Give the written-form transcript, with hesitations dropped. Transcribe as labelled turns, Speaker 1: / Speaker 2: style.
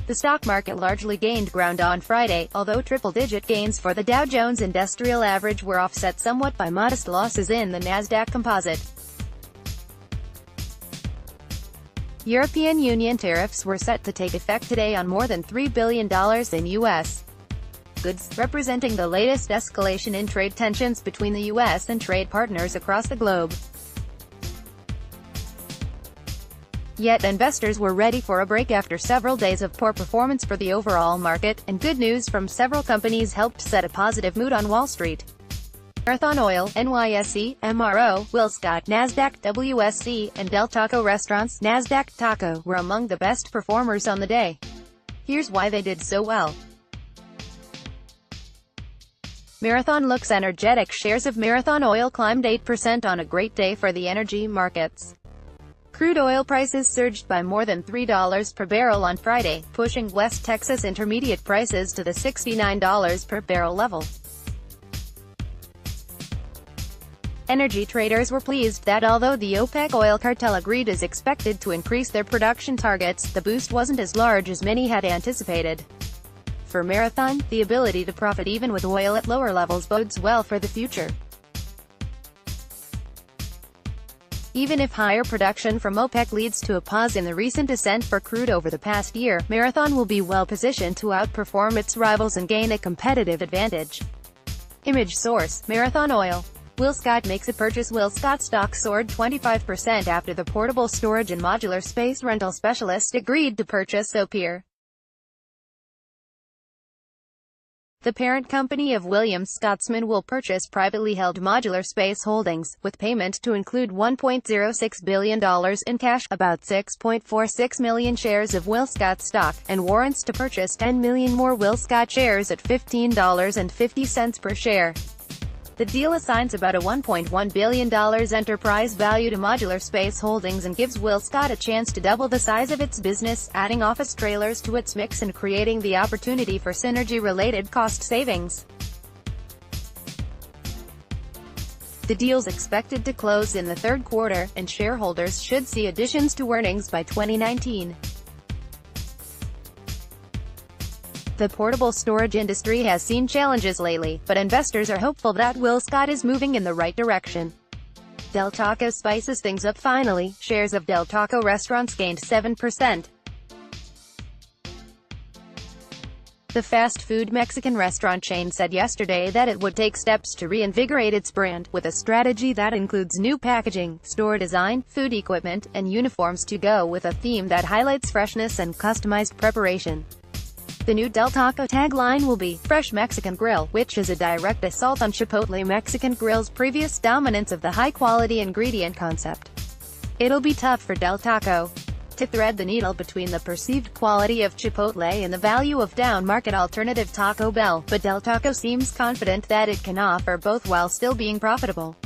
Speaker 1: The stock market largely gained ground on Friday, although triple-digit gains for the Dow Jones Industrial Average were offset somewhat by modest losses in the Nasdaq Composite. European Union tariffs were set to take effect today on more than $3 billion in U.S. goods, representing the latest escalation in trade tensions between the U.S. and trade partners across the globe. Yet investors were ready for a break after several days of poor performance for the overall market, and good news from several companies helped set a positive mood on Wall Street. Marathon Oil, NYSE, MRO, WillScot, Nasdaq, WSC, and Del Taco Restaurants, Nasdaq Taco, were among the best performers on the day. Here's why they did so well. Marathon looks energetic. Shares of Marathon Oil climbed 8% on a great day for the energy markets. Crude oil prices surged by more than $3 per barrel on Friday, pushing West Texas Intermediate prices to the $69 per barrel level. Energy traders were pleased that although the OPEC oil cartel agreed is expected to increase their production targets, the boost wasn't as large as many had anticipated. For Marathon, the ability to profit even with oil at lower levels bodes well for the future. Even if higher production from OPEC leads to a pause in the recent ascent for crude over the past year, Marathon will be well positioned to outperform its rivals and gain a competitive advantage. Image source: Marathon Oil. WillScot makes a purchase. WillScot stock soared 25% after the portable storage and modular space rental specialist agreed to purchase Opier, the parent company of Williams Scotsman, will purchase privately held modular space holdings, with payment to include $1.06 billion in cash, about 6.46 million shares of WillScot stock, and warrants to purchase 10 million more WillScot shares at $15.50 per share. The deal assigns about a $1.1 billion enterprise value to modular space holdings and gives WillScot a chance to double the size of its business, adding office trailers to its mix and creating the opportunity for synergy-related cost savings. The deal's expected to close in the third quarter, and shareholders should see additions to earnings by 2019. The portable storage industry has seen challenges lately, but investors are hopeful that WillScot is moving in the right direction. Del Taco spices things up finally. Shares of Del Taco Restaurants gained 7%. The fast food Mexican restaurant chain said yesterday that it would take steps to reinvigorate its brand, with a strategy that includes new packaging, store design, food equipment, and uniforms to go with a theme that highlights freshness and customized preparation. The new Del Taco tagline will be, "Fresh Mexican Grill," which is a direct assault on Chipotle Mexican Grill's previous dominance of the high-quality ingredient concept. It'll be tough for Del Taco to thread the needle between the perceived quality of Chipotle and the value of down-market alternative Taco Bell, but Del Taco seems confident that it can offer both while still being profitable.